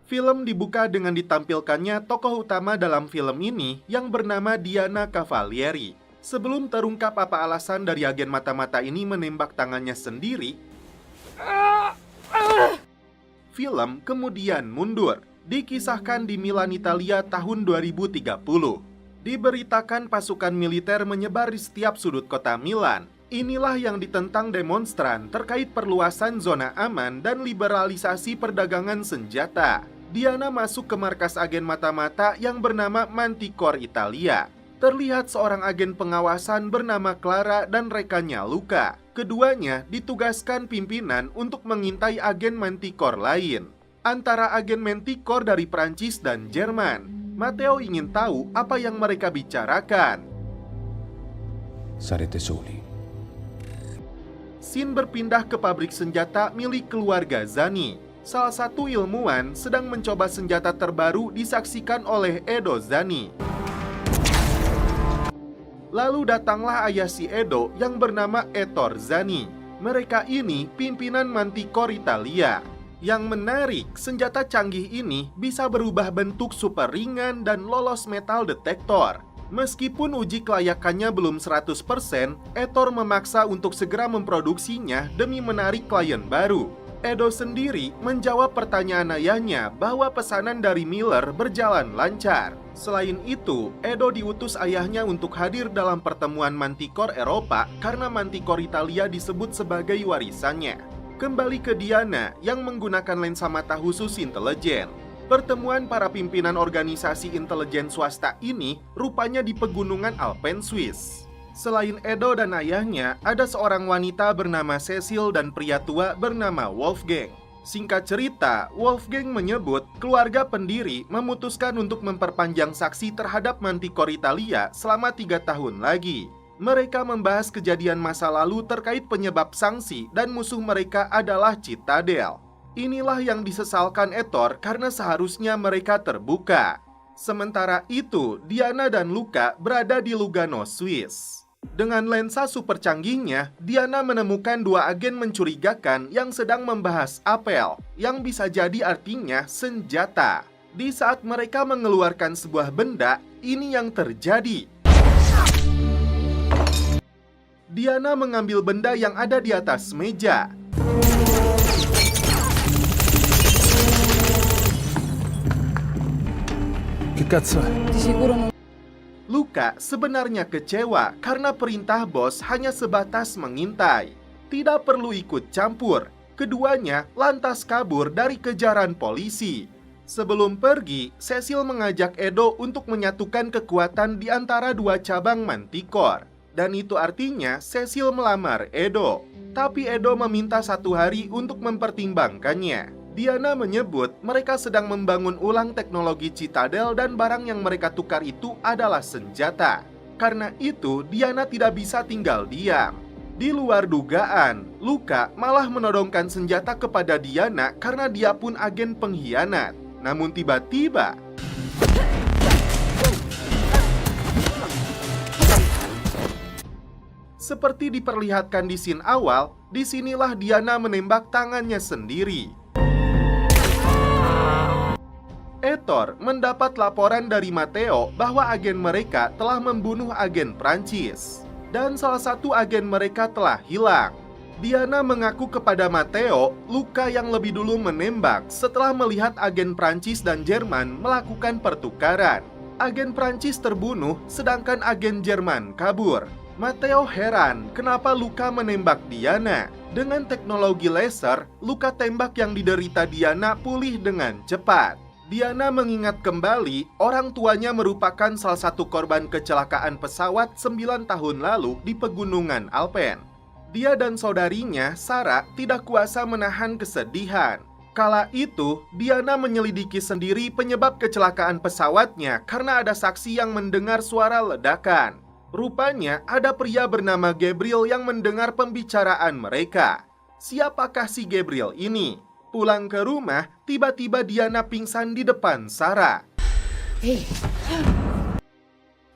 Film dibuka dengan ditampilkannya tokoh utama dalam film ini yang bernama Diana Cavalieri. Sebelum terungkap apa alasan dari agen mata-mata ini menembak tangannya sendiri, film kemudian mundur. Dikisahkan di Milan, Italia tahun 2030. Diberitakan pasukan militer menyebar di setiap sudut kota Milan. Inilah yang ditentang demonstran terkait perluasan zona aman dan liberalisasi perdagangan senjata. Diana masuk ke markas agen mata-mata yang bernama Manticore Italia. Terlihat seorang agen pengawasan bernama Clara dan rekannya Luca. Keduanya ditugaskan pimpinan untuk mengintai agen Manticore lain. Antara agen Manticore dari Prancis dan Jerman. Matteo ingin tahu apa yang mereka bicarakan. Sarete soli. Scene berpindah ke pabrik senjata milik keluarga Zani. Salah satu ilmuwan sedang mencoba senjata terbaru disaksikan oleh Edo Zani. Lalu datanglah ayah si Edo yang bernama Ettore Zani. Mereka ini pimpinan Manticore Italia. Yang menarik, senjata canggih ini bisa berubah bentuk super ringan dan lolos metal detektor. Meskipun uji kelayakannya belum 100%, Ettore memaksa untuk segera memproduksinya demi menarik klien baru. Edo sendiri menjawab pertanyaan ayahnya bahwa pesanan dari Miller berjalan lancar. Selain itu, Edo diutus ayahnya untuk hadir dalam pertemuan Manticore Eropa karena Manticore Italia disebut sebagai warisannya. Kembali ke Diana yang menggunakan lensa mata khusus intelijen. Pertemuan para pimpinan organisasi intelijen swasta ini rupanya di pegunungan Alpen, Swiss. Selain Edo dan ayahnya, ada seorang wanita bernama Cecil dan pria tua bernama Wolfgang. Singkat cerita, Wolfgang menyebut keluarga pendiri memutuskan untuk memperpanjang saksi terhadap Manticore Italia selama 3 tahun lagi. Mereka membahas kejadian masa lalu terkait penyebab sanksi dan musuh mereka adalah Citadel. Inilah yang disesalkan Ettore karena seharusnya mereka terbuka. Sementara itu, Diana dan Luca berada di Lugano, Swiss. Dengan lensa super canggihnya, Diana menemukan 2 agen mencurigakan yang sedang membahas apel, yang bisa jadi artinya senjata. Di saat mereka mengeluarkan sebuah benda, ini yang terjadi. Diana mengambil benda yang ada di atas meja. Che cazzo è? Di sicuro non... Luca sebenarnya kecewa karena perintah bos hanya sebatas mengintai. Tidak perlu ikut campur. Keduanya lantas kabur dari kejaran polisi. Sebelum pergi, Cecil mengajak Edo untuk menyatukan kekuatan di antara 2 cabang Manticore. Dan itu artinya Cecil melamar Edo. Tapi Edo meminta 1 hari untuk mempertimbangkannya. Diana menyebut mereka sedang membangun ulang teknologi Citadel dan barang yang mereka tukar itu adalah senjata. Karena itu, Diana tidak bisa tinggal diam. Di luar dugaan, Luca malah menodongkan senjata kepada Diana karena dia pun agen pengkhianat. Namun tiba-tiba, seperti diperlihatkan di scene awal, disinilah Diana menembak tangannya sendiri. Ettore mendapat laporan dari Matteo bahwa agen mereka telah membunuh agen Prancis. Dan salah satu agen mereka telah hilang. Diana mengaku kepada Matteo, Luca yang lebih dulu menembak setelah melihat agen Prancis dan Jerman melakukan pertukaran. Agen Prancis terbunuh, sedangkan agen Jerman kabur. Matteo heran kenapa Luca menembak Diana. Dengan teknologi laser, luka tembak yang diderita Diana pulih dengan cepat. Diana mengingat kembali orang tuanya merupakan salah satu korban kecelakaan pesawat 9 tahun lalu di pegunungan Alpen. Dia dan saudarinya, Sarah, tidak kuasa menahan kesedihan. Kala itu, Diana menyelidiki sendiri penyebab kecelakaan pesawatnya karena ada saksi yang mendengar suara ledakan. Rupanya ada pria bernama Gabriel yang mendengar pembicaraan mereka. Siapakah si Gabriel ini? Pulang ke rumah, tiba-tiba Diana pingsan di depan Sarah.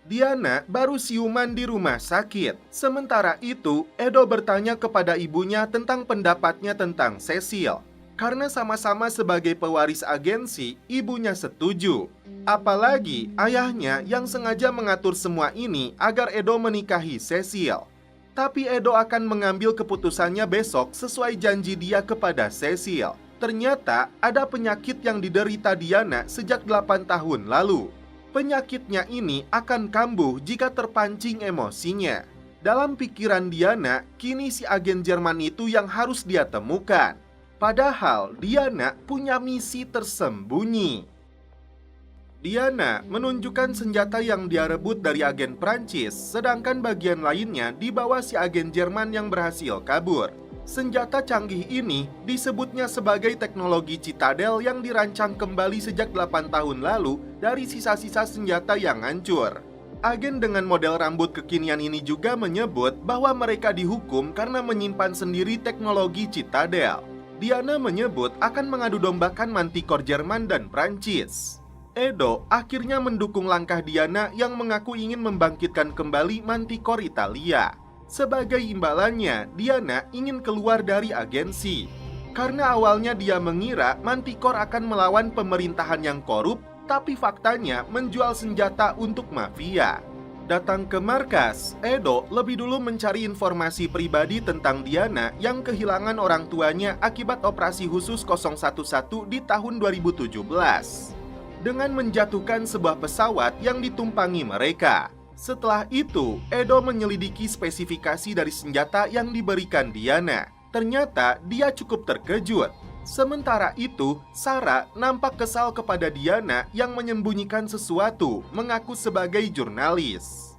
Diana baru siuman di rumah sakit. Sementara itu, Edo bertanya kepada ibunya tentang pendapatnya tentang Cecil. Karena sama-sama sebagai pewaris agensi, ibunya setuju. Apalagi ayahnya yang sengaja mengatur semua ini agar Edo menikahi Cecil. Tapi Edo akan mengambil keputusannya besok sesuai janji dia kepada Cecil. Ternyata ada penyakit yang diderita Diana sejak 8 tahun lalu. Penyakitnya ini akan kambuh jika terpancing emosinya. Dalam pikiran Diana, kini si agen Jerman itu yang harus dia temukan. Padahal Diana punya misi tersembunyi. Diana menunjukkan senjata yang dia rebut dari agen Prancis, sedangkan bagian lainnya dibawa si agen Jerman yang berhasil kabur. Senjata canggih ini disebutnya sebagai teknologi Citadel yang dirancang kembali sejak 8 tahun lalu dari sisa-sisa senjata yang hancur. Agen dengan model rambut kekinian ini juga menyebut bahwa mereka dihukum karena menyimpan sendiri teknologi Citadel. Diana menyebut akan mengadu dombakan Manticore Jerman dan Prancis. Edo akhirnya mendukung langkah Diana yang mengaku ingin membangkitkan kembali Manticore Italia. Sebagai imbalannya, Diana ingin keluar dari agensi. Karena awalnya dia mengira Manticore akan melawan pemerintahan yang korup, tapi faktanya menjual senjata untuk mafia. Datang ke markas, Edo lebih dulu mencari informasi pribadi tentang Diana yang kehilangan orang tuanya akibat operasi khusus 011 di tahun 2017. Dengan menjatuhkan sebuah pesawat yang ditumpangi mereka. Setelah itu, Edo menyelidiki spesifikasi dari senjata yang diberikan Diana. Ternyata dia cukup terkejut. Sementara itu, Sarah nampak kesal kepada Diana yang menyembunyikan sesuatu, mengaku sebagai jurnalis.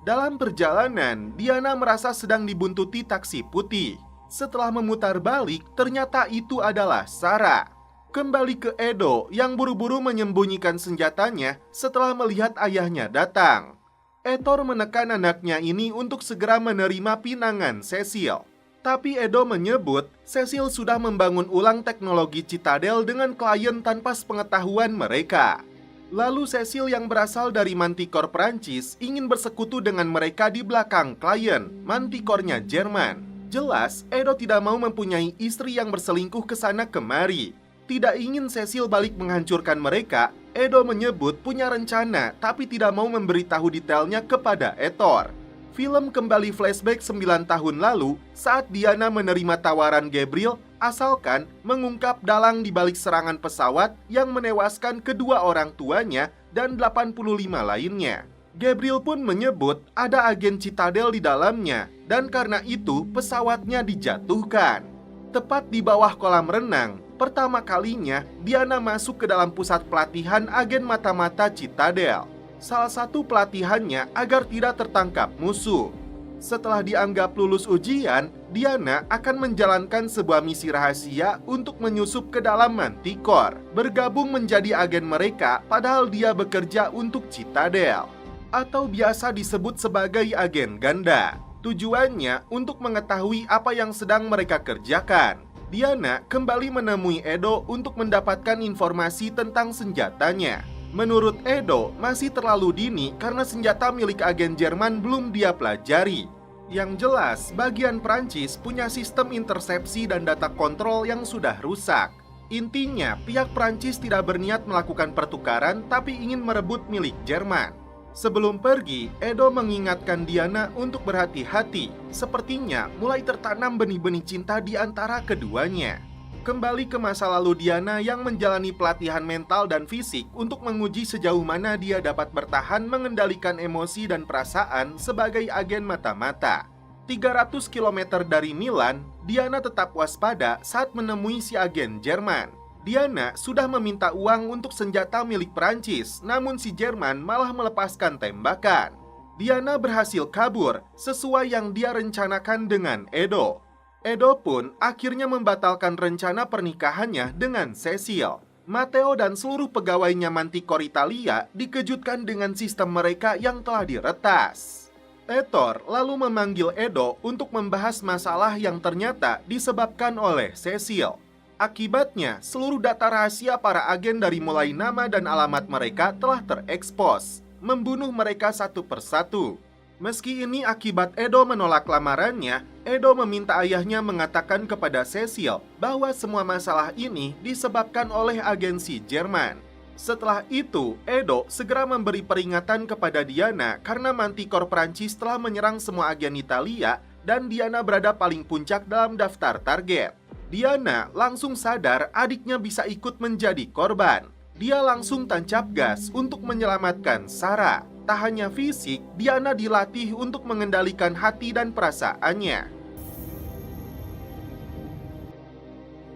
Dalam perjalanan, Diana merasa sedang dibuntuti taksi putih. Setelah memutar balik, ternyata itu adalah Sarah. Kembali ke Edo yang buru-buru menyembunyikan senjatanya setelah melihat ayahnya datang. Etor menekan anaknya ini untuk segera menerima pinangan Cecil. Tapi Edo menyebut Cecil sudah membangun ulang teknologi Citadel dengan klien tanpa sepengetahuan mereka. Lalu Cecil yang berasal dari Manticore Prancis ingin bersekutu dengan mereka di belakang klien, Manticore-nya Jerman. Jelas, Edo tidak mau mempunyai istri yang berselingkuh ke sana kemari. Tidak ingin Cecil balik menghancurkan mereka, Edo menyebut punya rencana tapi tidak mau memberitahu detailnya kepada Etor. Film kembali flashback 9 tahun lalu saat Diana menerima tawaran Gabriel asalkan mengungkap dalang di balik serangan pesawat yang menewaskan kedua orang tuanya dan 85 lainnya. Gabriel pun menyebut ada agen Citadel di dalamnya dan karena itu pesawatnya dijatuhkan. Tepat di bawah kolam renang, pertama kalinya Diana masuk ke dalam pusat pelatihan agen mata-mata Citadel. Salah satu pelatihannya agar tidak tertangkap musuh. Setelah dianggap lulus ujian, Diana akan menjalankan sebuah misi rahasia untuk menyusup ke dalam Manticore, bergabung menjadi agen mereka padahal dia bekerja untuk Citadel, atau biasa disebut sebagai agen ganda. Tujuannya untuk mengetahui apa yang sedang mereka kerjakan. Diana kembali menemui Edo untuk mendapatkan informasi tentang senjatanya. Menurut Edo, masih terlalu dini karena senjata milik agen Jerman belum dia pelajari. Yang jelas, bagian Prancis punya sistem intersepsi dan data kontrol yang sudah rusak. Intinya, pihak Prancis tidak berniat melakukan pertukaran tapi ingin merebut milik Jerman. Sebelum pergi, Edo mengingatkan Diana untuk berhati-hati. Sepertinya mulai tertanam benih-benih cinta di antara keduanya. Kembali ke masa lalu Diana yang menjalani pelatihan mental dan fisik untuk menguji sejauh mana dia dapat bertahan mengendalikan emosi dan perasaan sebagai agen mata-mata. 300 km dari Milan, Diana tetap waspada saat menemui si agen Jerman. Diana sudah meminta uang untuk senjata milik Prancis, namun si Jerman malah melepaskan tembakan. Diana berhasil kabur sesuai yang dia rencanakan dengan Edo. Edo pun akhirnya membatalkan rencana pernikahannya dengan Cecil. Matteo dan seluruh pegawainya Manticore Italia dikejutkan dengan sistem mereka yang telah diretas. Etor lalu memanggil Edo untuk membahas masalah yang ternyata disebabkan oleh Cecil. Akibatnya, seluruh data rahasia para agen dari mulai nama dan alamat mereka telah terekspos, membunuh mereka satu persatu. Meski ini akibat Edo menolak lamarannya, Edo meminta ayahnya mengatakan kepada Cecil bahwa semua masalah ini disebabkan oleh agensi Jerman. Setelah itu, Edo segera memberi peringatan kepada Diana karena Manticore Prancis telah menyerang semua agen Italia dan Diana berada paling puncak dalam daftar target. Diana langsung sadar adiknya bisa ikut menjadi korban. Dia langsung tancap gas untuk menyelamatkan Sarah. Tak hanya fisik, Diana dilatih untuk mengendalikan hati dan perasaannya.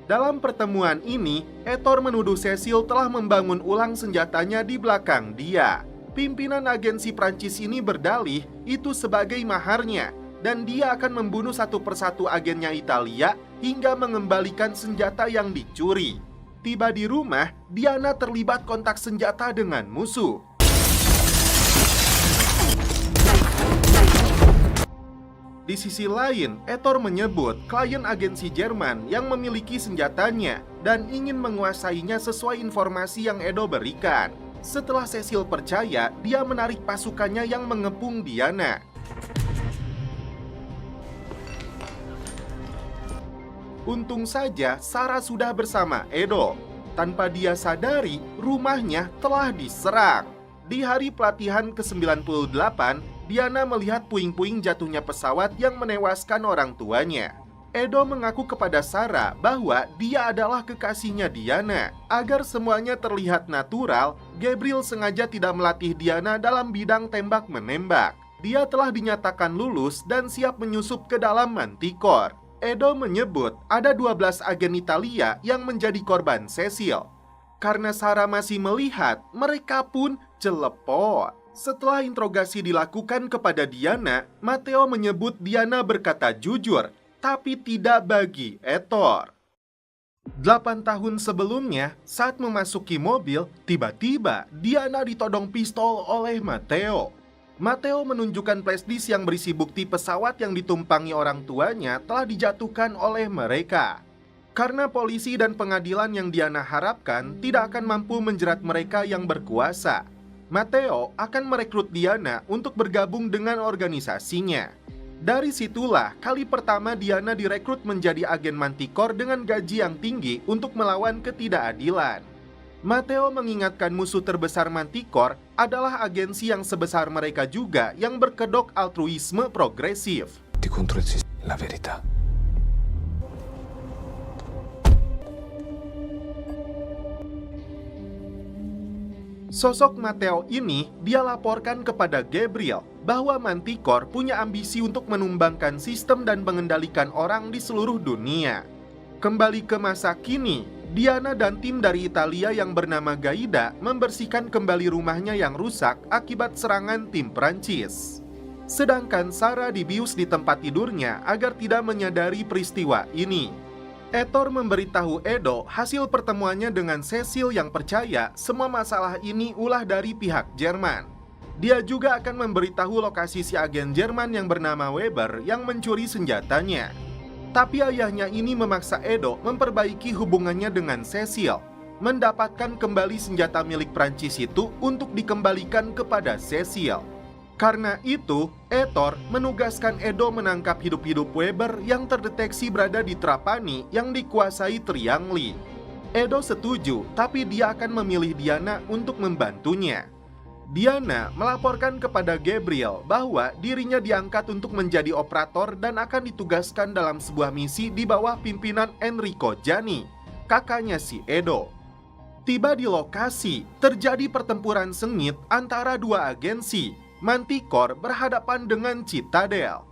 Dalam pertemuan ini, Ettore menuduh Cecil telah membangun ulang senjatanya di belakang dia. Pimpinan agensi Prancis ini berdalih itu sebagai maharnya, dan dia akan membunuh satu persatu agennya Italia hingga mengembalikan senjata yang dicuri. Tiba di rumah, Diana terlibat kontak senjata dengan musuh. Di sisi lain, Ettore menyebut klien agensi Jerman yang memiliki senjatanya dan ingin menguasainya sesuai informasi yang Edo berikan. Setelah Cecil percaya, dia menarik pasukannya yang mengepung Diana. Untung saja Sarah sudah bersama Edo. Tanpa dia sadari, rumahnya telah diserang. Di hari pelatihan ke-98, Diana melihat puing-puing jatuhnya pesawat yang menewaskan orang tuanya. Edo mengaku kepada Sarah bahwa dia adalah kekasihnya Diana. Agar semuanya terlihat natural, Gabriel sengaja tidak melatih Diana dalam bidang tembak-menembak. Dia telah dinyatakan lulus dan siap menyusup ke dalam Manticore. Edo menyebut ada 12 agen Italia yang menjadi korban Cecil. Karena Sarah masih melihat, mereka pun celepot. Setelah interogasi dilakukan kepada Diana, Matteo menyebut Diana berkata jujur, tapi tidak bagi Ettore. 8 tahun sebelumnya, saat memasuki mobil, tiba-tiba Diana ditodong pistol oleh Matteo. Matteo menunjukkan flashdisk yang berisi bukti pesawat yang ditumpangi orang tuanya telah dijatuhkan oleh mereka. Karena polisi dan pengadilan yang Diana harapkan tidak akan mampu menjerat mereka yang berkuasa, Matteo akan merekrut Diana untuk bergabung dengan organisasinya. Dari situlah kali pertama Diana direkrut menjadi agen Manticore dengan gaji yang tinggi untuk melawan ketidakadilan. Matteo mengingatkan musuh terbesar Manticore adalah agensi yang sebesar mereka juga yang berkedok altruisme progresif. La verità. Sosok Matteo ini dia laporkan kepada Gabriel bahwa Manticore punya ambisi untuk menumbangkan sistem dan mengendalikan orang di seluruh dunia. Kembali ke masa kini, Diana dan tim dari Italia yang bernama Gaida membersihkan kembali rumahnya yang rusak akibat serangan tim Prancis. Sedangkan Sarah dibius di tempat tidurnya agar tidak menyadari peristiwa ini. Ettore memberitahu Edo hasil pertemuannya dengan Cecil yang percaya semua masalah ini ulah dari pihak Jerman. Dia juga akan memberitahu lokasi si agen Jerman yang bernama Weber yang mencuri senjatanya. Tapi ayahnya ini memaksa Edo memperbaiki hubungannya dengan Cecil, mendapatkan kembali senjata milik Prancis itu untuk dikembalikan kepada Cecil. Karena itu, Ettore menugaskan Edo menangkap hidup-hidup Weber yang terdeteksi berada di Trapani yang dikuasai Triangli. Edo setuju, tapi dia akan memilih Diana untuk membantunya. Diana melaporkan kepada Gabriel bahwa dirinya diangkat untuk menjadi operator dan akan ditugaskan dalam sebuah misi di bawah pimpinan Enrico Gianni, kakaknya si Edo. Tiba di lokasi, terjadi pertempuran sengit antara dua agensi. Manticore berhadapan dengan Citadel.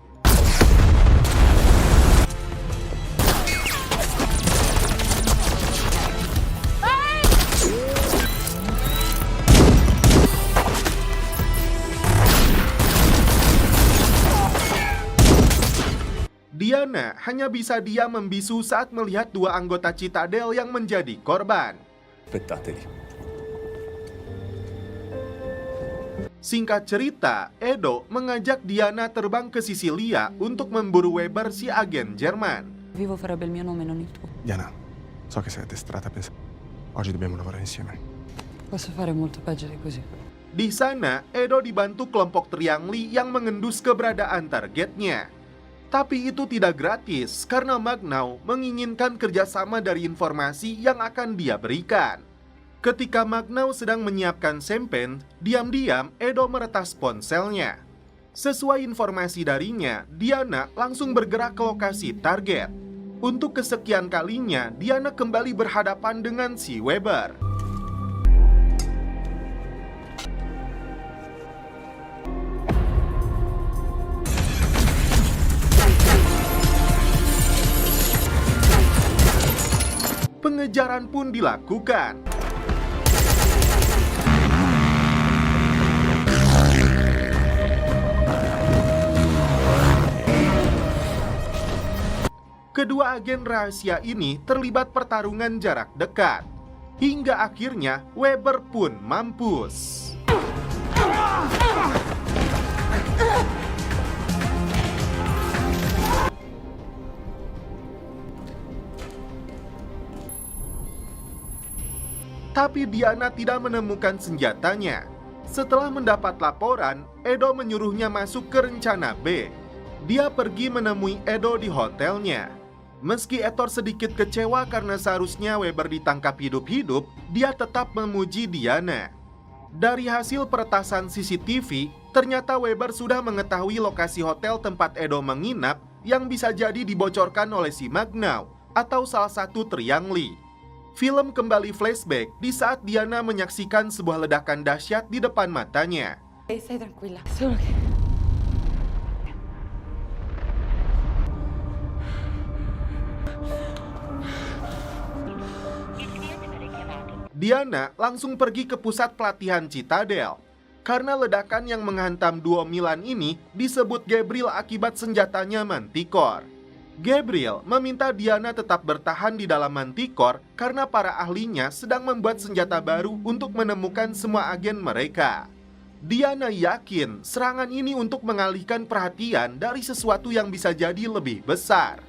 Diana hanya bisa diam membisu saat melihat dua anggota Citadel yang menjadi korban. Aspettateli. Singkat cerita, Edo mengajak Diana terbang ke Sisilia untuk memburu Weber si agen Jerman. Vivo farebbe il mio nome, non il tuo. Diana, so che sei addestrata a pensare. Oggi dobbiamo lavorare insieme. Posso fare molto peggio di così. Di sana, Edo dibantu kelompok Triangli yang mengendus keberadaan targetnya. Tapi itu tidak gratis karena Magnau menginginkan kerjasama dari informasi yang akan dia berikan. Ketika Magnau sedang menyiapkan sempen, diam-diam Edo meretas ponselnya. Sesuai informasi darinya, Diana langsung bergerak ke lokasi target. Untuk kesekian kalinya, Diana kembali berhadapan dengan si Weber. Pengejaran pun dilakukan. Kedua agen rahasia ini terlibat pertarungan jarak dekat. Hingga akhirnya Weber pun mampus. Tapi Diana tidak menemukan senjatanya. Setelah mendapat laporan, Edo menyuruhnya masuk ke rencana B. Dia pergi menemui Edo di hotelnya. Meski Etor sedikit kecewa karena seharusnya Weber ditangkap hidup-hidup, dia tetap memuji Diana. Dari hasil peretasan CCTV, ternyata Weber sudah mengetahui lokasi hotel tempat Edo menginap yang bisa jadi dibocorkan oleh si Magnau atau salah satu Triangli. Film kembali flashback di saat Diana menyaksikan sebuah ledakan dahsyat di depan matanya. Stai tranquilla, solo che... Diana langsung pergi ke pusat pelatihan Citadel. Karena ledakan yang menghantam duo Milan ini disebut Gabriel akibat senjatanya Manticore. Gabriel meminta Diana tetap bertahan di dalam Manticore karena para ahlinya sedang membuat senjata baru untuk menemukan semua agen mereka. Diana yakin serangan ini untuk mengalihkan perhatian dari sesuatu yang bisa jadi lebih besar.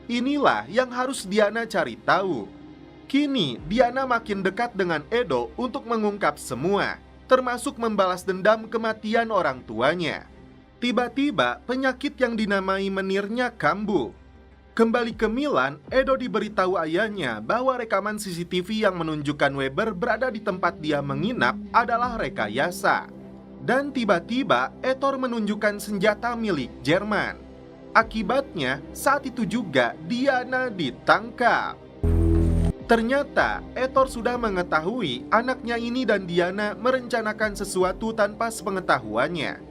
Inilah yang harus Diana cari tahu. Kini, Diana makin dekat dengan Edo untuk mengungkap semua, termasuk membalas dendam kematian orang tuanya. Tiba-tiba, penyakit yang dinamai menirnya kambuh. Kembali ke Milan, Edo diberitahu ayahnya bahwa rekaman CCTV yang menunjukkan Weber berada di tempat dia menginap adalah rekayasa. Dan tiba-tiba, Etor menunjukkan senjata milik Jerman. Akibatnya, saat itu juga Diana ditangkap. Ternyata, Etor sudah mengetahui anaknya ini dan Diana merencanakan sesuatu tanpa sepengetahuannya.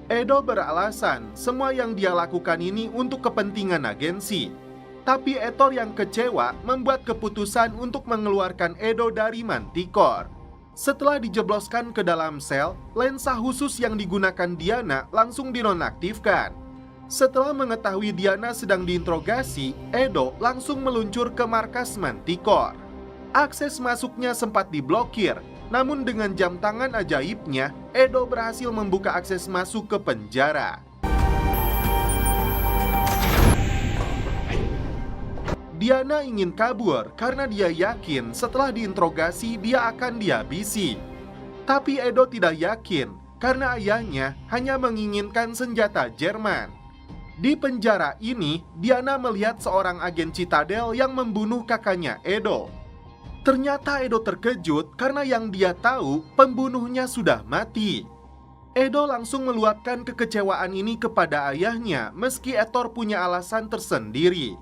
Edo beralasan semua yang dia lakukan ini untuk kepentingan agensi. Tapi Etor yang kecewa membuat keputusan untuk mengeluarkan Edo dari Manticore. Setelah dijebloskan ke dalam sel, lensa khusus yang digunakan Diana langsung dinonaktifkan. Setelah mengetahui Diana sedang diinterogasi, Edo langsung meluncur ke markas Manticore. Akses masuknya sempat diblokir, namun dengan jam tangan ajaibnya, Edo berhasil membuka akses masuk ke penjara. Diana ingin kabur karena dia yakin setelah diinterogasi dia akan dihabisi. Tapi Edo tidak yakin karena ayahnya hanya menginginkan senjata Jerman. Di penjara ini, Diana melihat seorang agen Citadel yang membunuh kakaknya Edo. Ternyata Edo terkejut karena yang dia tahu pembunuhnya sudah mati. Edo langsung meluapkan kekecewaan ini kepada ayahnya meski Etor punya alasan tersendiri.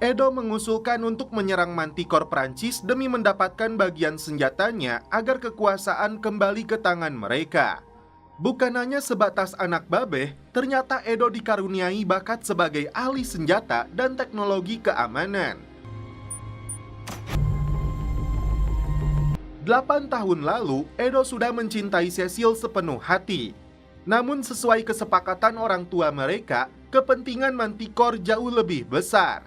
Edo mengusulkan untuk menyerang Manticore Prancis demi mendapatkan bagian senjatanya agar kekuasaan kembali ke tangan mereka. Bukan hanya sebatas anak babeh, ternyata Edo dikaruniai bakat sebagai ahli senjata dan teknologi keamanan. 8 tahun lalu, Edo sudah mencintai Cecil sepenuh hati. Namun sesuai kesepakatan orang tua mereka, kepentingan Manticore jauh lebih besar.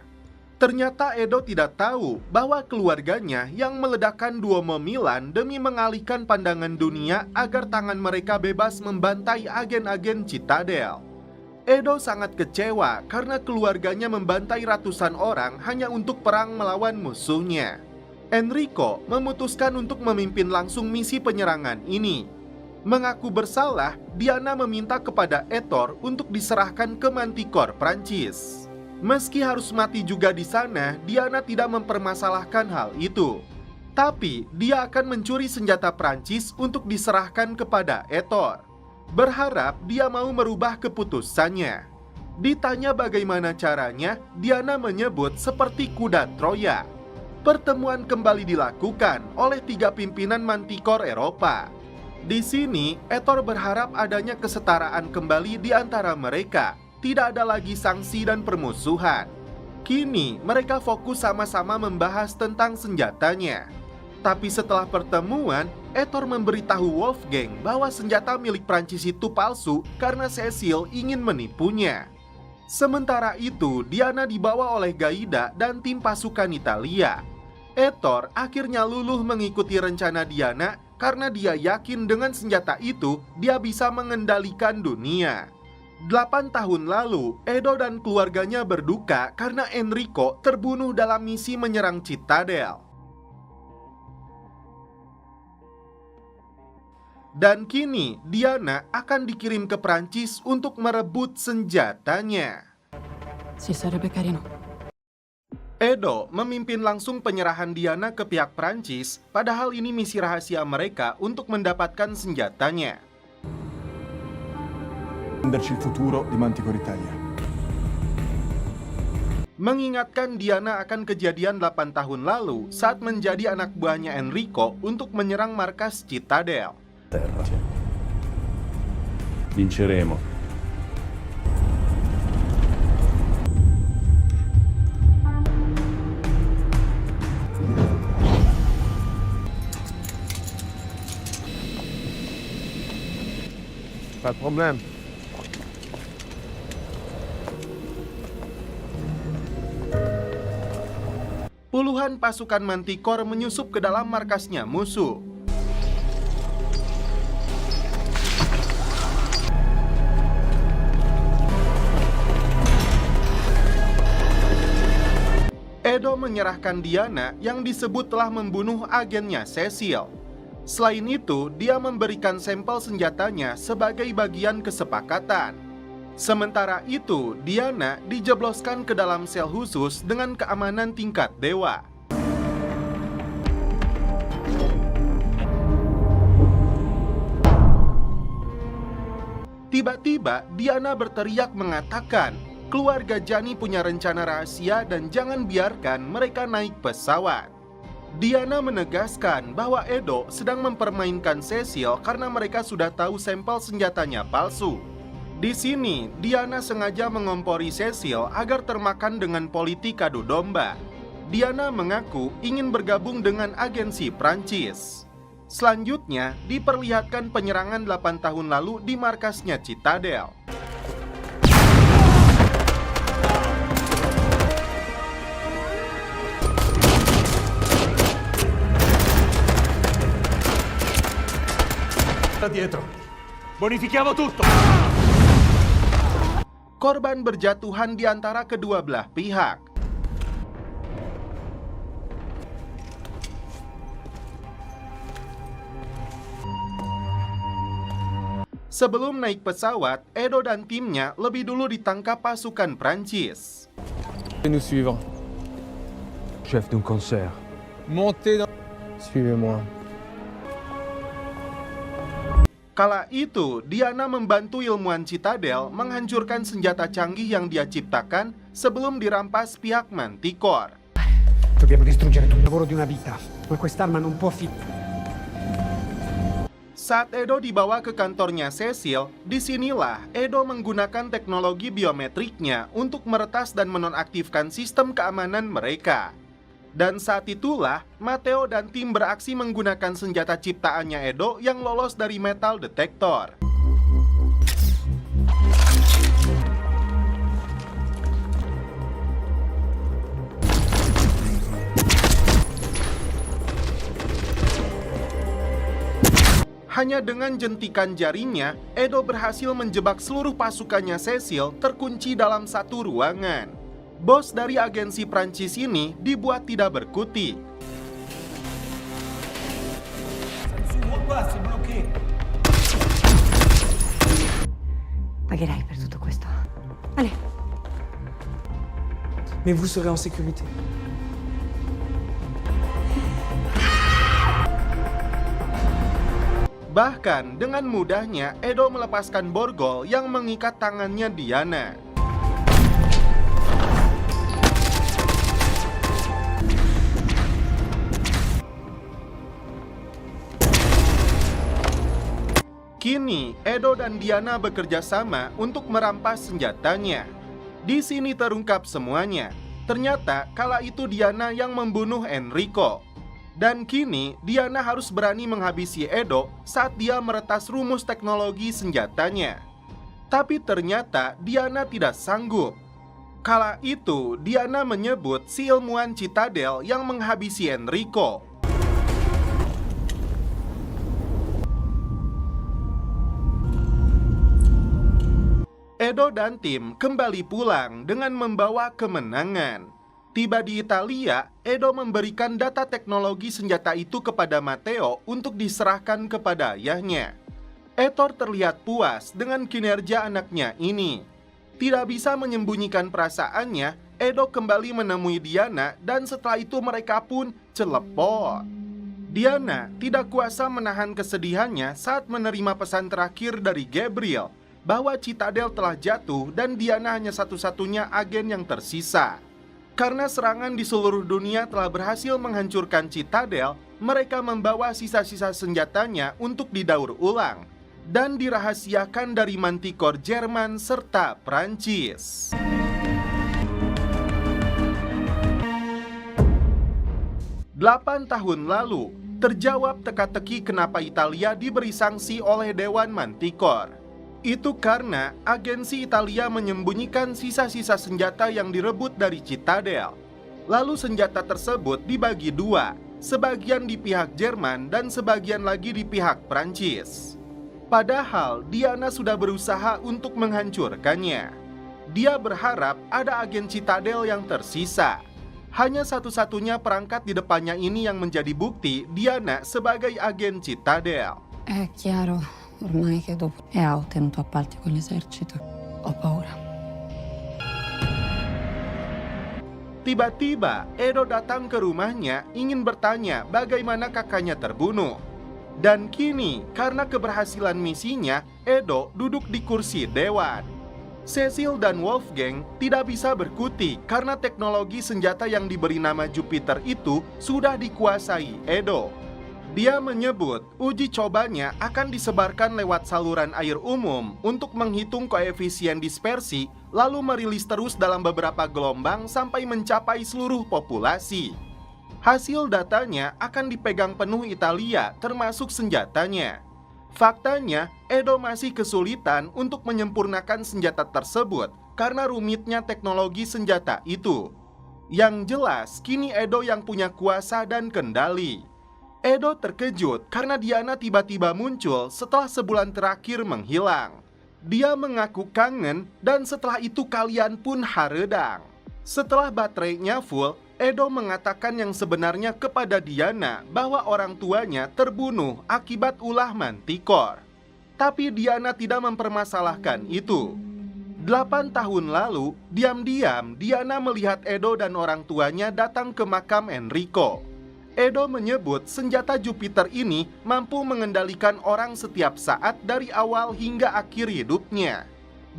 Ternyata Edo tidak tahu bahwa keluarganya yang meledakkan Duomo Milan demi mengalihkan pandangan dunia agar tangan mereka bebas membantai agen-agen Citadel. Edo sangat kecewa karena keluarganya membantai ratusan orang hanya untuk perang melawan musuhnya. Enrico memutuskan untuk memimpin langsung misi penyerangan ini. Mengaku bersalah, Diana meminta kepada Ettore untuk diserahkan ke Manticore Prancis. Meski harus mati juga di sana, Diana tidak mempermasalahkan hal itu. Tapi, dia akan mencuri senjata Prancis untuk diserahkan kepada Ettore. Berharap dia mau merubah keputusannya. Ditanya bagaimana caranya, Diana menyebut seperti kuda Troya. Pertemuan kembali dilakukan oleh 3 pimpinan Manticore Eropa. Di sini, Ettore berharap adanya kesetaraan kembali di antara mereka. Tidak ada lagi sanksi dan permusuhan. Kini, mereka fokus sama-sama membahas tentang senjatanya. Tapi setelah pertemuan, Ettore memberitahu Wolfgang bahwa senjata milik Prancis itu palsu karena Cecil ingin menipunya. Sementara itu, Diana dibawa oleh Gaida dan tim pasukan Italia. Ettore akhirnya luluh mengikuti rencana Diana karena dia yakin dengan senjata itu dia bisa mengendalikan dunia. 8 tahun lalu, Edo dan keluarganya berduka karena Enrico terbunuh dalam misi menyerang Citadel. Dan kini, Diana akan dikirim ke Prancis untuk merebut senjatanya. Sì, sarebbe carino. Edo memimpin langsung penyerahan Diana ke pihak Prancis, padahal ini misi rahasia mereka untuk mendapatkan senjatanya. Venderci il futuro di Manticore Italia. Mengingatkan Diana akan kejadian 8 tahun lalu saat menjadi anak buahnya Enrico untuk menyerang markas Citadel. Terra. Vinceremo. Pas de problème. Puluhan pasukan Manticore menyusup ke dalam markasnya musuh. Edo menyerahkan Diana yang disebut telah membunuh agennya Cecil. Selain itu, dia memberikan sampel senjatanya sebagai bagian kesepakatan. Sementara itu, Diana dijebloskan ke dalam sel khusus dengan keamanan tingkat dewa. Tiba-tiba, Diana berteriak mengatakan, keluarga Gianni punya rencana rahasia dan jangan biarkan mereka naik pesawat. Diana menegaskan bahwa Edo sedang mempermainkan Cecil karena mereka sudah tahu sampel senjatanya palsu. Di sini, Diana sengaja mengompori Cecil agar termakan dengan politik adu domba. Diana mengaku ingin bergabung dengan agensi Prancis. Selanjutnya, diperlihatkan penyerangan 8 tahun lalu di markasnya Citadel. Dietro. Bonifichiamo tutto. Korban berjatuhan di antara kedua belah pihak. Sebelum naik pesawat, Edo dan timnya lebih dulu ditangkap pasukan Prancis. Nous suivre. Chef d'un concert. Montez dans... Suivez-moi. Kala itu, Diana membantu ilmuwan Citadel menghancurkan senjata canggih yang dia ciptakan sebelum dirampas pihak Manticore. Dobbiamo distruggere tutto il lavoro di una vita, ma quest'arma non può Saat Edo dibawa ke kantornya Cecil, disinilah Edo menggunakan teknologi biometriknya untuk meretas dan menonaktifkan sistem keamanan mereka. Dan saat itulah, Matteo dan tim beraksi menggunakan senjata ciptaannya Edo yang lolos dari metal detektor. Hanya dengan jentikan jarinya, Edo berhasil menjebak seluruh pasukannya Cecil terkunci dalam satu ruangan. Bos dari agensi Prancis ini dibuat tidak berkutik. pagherai per tutto questo. Allez. Mais vous serez en sécurité. Bahkan dengan mudahnya Edo melepaskan borgol yang mengikat tangannya Diana. Kini, Edo dan Diana bekerja sama untuk merampas senjatanya. Di sini terungkap semuanya. Ternyata kala itu Diana yang membunuh Enrico. Dan kini Diana harus berani menghabisi Edo saat dia meretas rumus teknologi senjatanya. Tapi ternyata Diana tidak sanggup. Kala itu Diana menyebut si ilmuwan Citadel yang menghabisi Enrico. Edo dan tim kembali pulang dengan membawa kemenangan. Tiba di Italia, Edo memberikan data teknologi senjata itu kepada Matteo untuk diserahkan kepada ayahnya. Ettore terlihat puas dengan kinerja anaknya ini. Tidak bisa menyembunyikan perasaannya, Edo kembali menemui Diana dan setelah itu mereka pun celepot. Diana tidak kuasa menahan kesedihannya saat menerima pesan terakhir dari Gabriel bahwa Citadel telah jatuh dan Diana hanya satu-satunya agen yang tersisa. Karena serangan di seluruh dunia telah berhasil menghancurkan Citadel, mereka membawa sisa-sisa senjatanya untuk didaur ulang dan dirahasiakan dari Manticore Jerman serta Prancis. 8 tahun lalu, terjawab teka-teki kenapa Italia diberi sanksi oleh Dewan Manticore. Itu karena agensi Italia menyembunyikan sisa-sisa senjata yang direbut dari Citadel. Lalu senjata tersebut dibagi dua, sebagian di pihak Jerman dan sebagian lagi di pihak Prancis. Padahal Diana sudah berusaha untuk menghancurkannya. Dia berharap ada agen Citadel yang tersisa. Hanya satu-satunya perangkat di depannya ini yang menjadi bukti Diana sebagai agen Citadel. È chiaro, ormai che dopo ha ottenuto appalti con l'esercito. Ho paura. Tiba-tiba, Edo datang ke rumahnya ingin bertanya bagaimana kakaknya terbunuh. Dan kini, karena keberhasilan misinya, Edo duduk di kursi dewan. Cecil dan Wolfgang tidak bisa berkutik karena teknologi senjata yang diberi nama Jupiter itu sudah dikuasai Edo. Dia menyebut uji cobanya akan disebarkan lewat saluran air umum untuk menghitung koefisien dispersi, lalu merilis terus dalam beberapa gelombang sampai mencapai seluruh populasi. Hasil datanya akan dipegang penuh Italia, termasuk senjatanya. Faktanya, Edo masih kesulitan untuk menyempurnakan senjata tersebut karena rumitnya teknologi senjata itu. Yang jelas, kini Edo yang punya kuasa dan kendali. Edo terkejut karena Diana tiba-tiba muncul setelah sebulan terakhir menghilang. Dia mengaku kangen dan setelah itu kalian pun haredang. Setelah baterainya full, Edo mengatakan yang sebenarnya kepada Diana bahwa orang tuanya terbunuh akibat ulah Manticore. Tapi Diana tidak mempermasalahkan itu. 8 tahun lalu, diam-diam Diana melihat Edo dan orang tuanya datang ke makam Enrico. Edo menyebut senjata Jupiter ini mampu mengendalikan orang setiap saat dari awal hingga akhir hidupnya.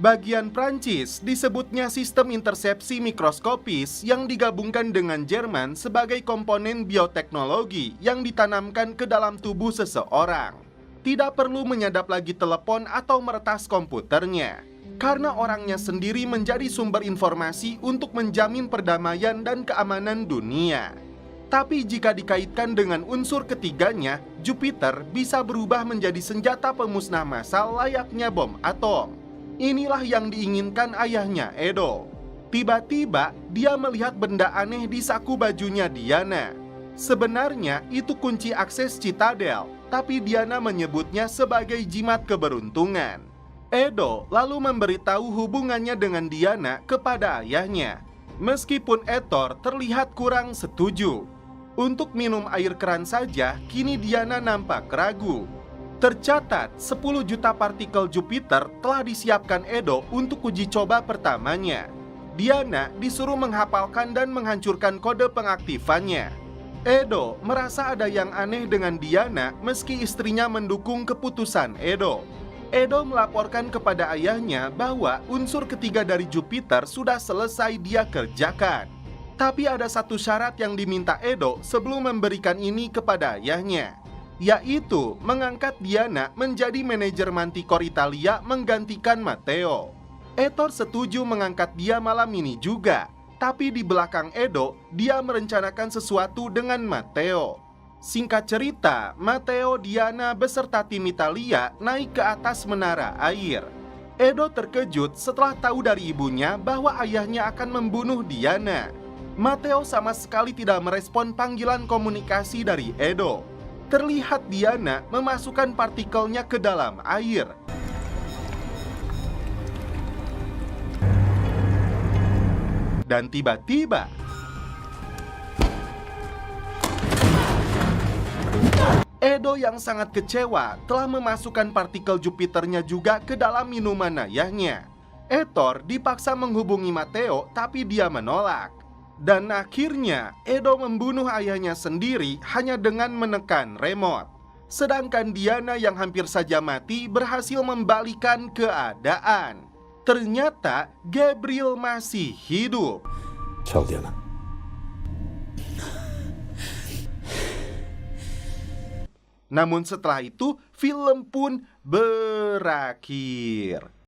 Bagian Prancis disebutnya sistem intersepsi mikroskopis yang digabungkan dengan Jerman sebagai komponen bioteknologi yang ditanamkan ke dalam tubuh seseorang. Tidak perlu menyadap lagi telepon atau meretas komputernya, karena orangnya sendiri menjadi sumber informasi untuk menjamin perdamaian dan keamanan dunia. Tapi jika dikaitkan dengan unsur ketiganya, Jupiter bisa berubah menjadi senjata pemusnah massal layaknya bom atom. Inilah yang diinginkan ayahnya Edo. Tiba-tiba dia melihat benda aneh di saku bajunya Diana. Sebenarnya itu kunci akses Citadel, tapi Diana menyebutnya sebagai jimat keberuntungan. Edo lalu memberitahu hubungannya dengan Diana kepada ayahnya. Meskipun Ettore terlihat kurang setuju. Untuk minum air keran saja, kini Diana nampak ragu. Tercatat 10 juta partikel Jupiter telah disiapkan Edo untuk uji coba pertamanya. Diana disuruh menghafalkan dan menghancurkan kode pengaktifannya. Edo merasa ada yang aneh dengan Diana meski istrinya mendukung keputusan Edo. Edo melaporkan kepada ayahnya bahwa unsur ketiga dari Jupiter sudah selesai dia kerjakan. Tapi ada satu syarat yang diminta Edo sebelum memberikan ini kepada ayahnya, yaitu mengangkat Diana menjadi manajer Manticore Italia menggantikan Matteo. Ettore setuju mengangkat dia malam ini juga, tapi di belakang Edo, dia merencanakan sesuatu dengan Matteo. Singkat cerita, Matteo, Diana beserta tim Italia naik ke atas menara air. Edo terkejut setelah tahu dari ibunya bahwa ayahnya akan membunuh Diana. Matteo sama sekali tidak merespon panggilan komunikasi dari Edo. Terlihat Diana memasukkan partikelnya ke dalam air. Dan tiba-tiba Edo yang sangat kecewa telah memasukkan partikel Jupiternya juga ke dalam minuman ayahnya. Ettore dipaksa menghubungi Matteo tapi dia menolak. Dan akhirnya Edo membunuh ayahnya sendiri hanya dengan menekan remote. Sedangkan Diana yang hampir saja mati berhasil membalikan keadaan. Ternyata Gabriel masih hidup. Ciao Diana. Namun setelah itu film pun berakhir.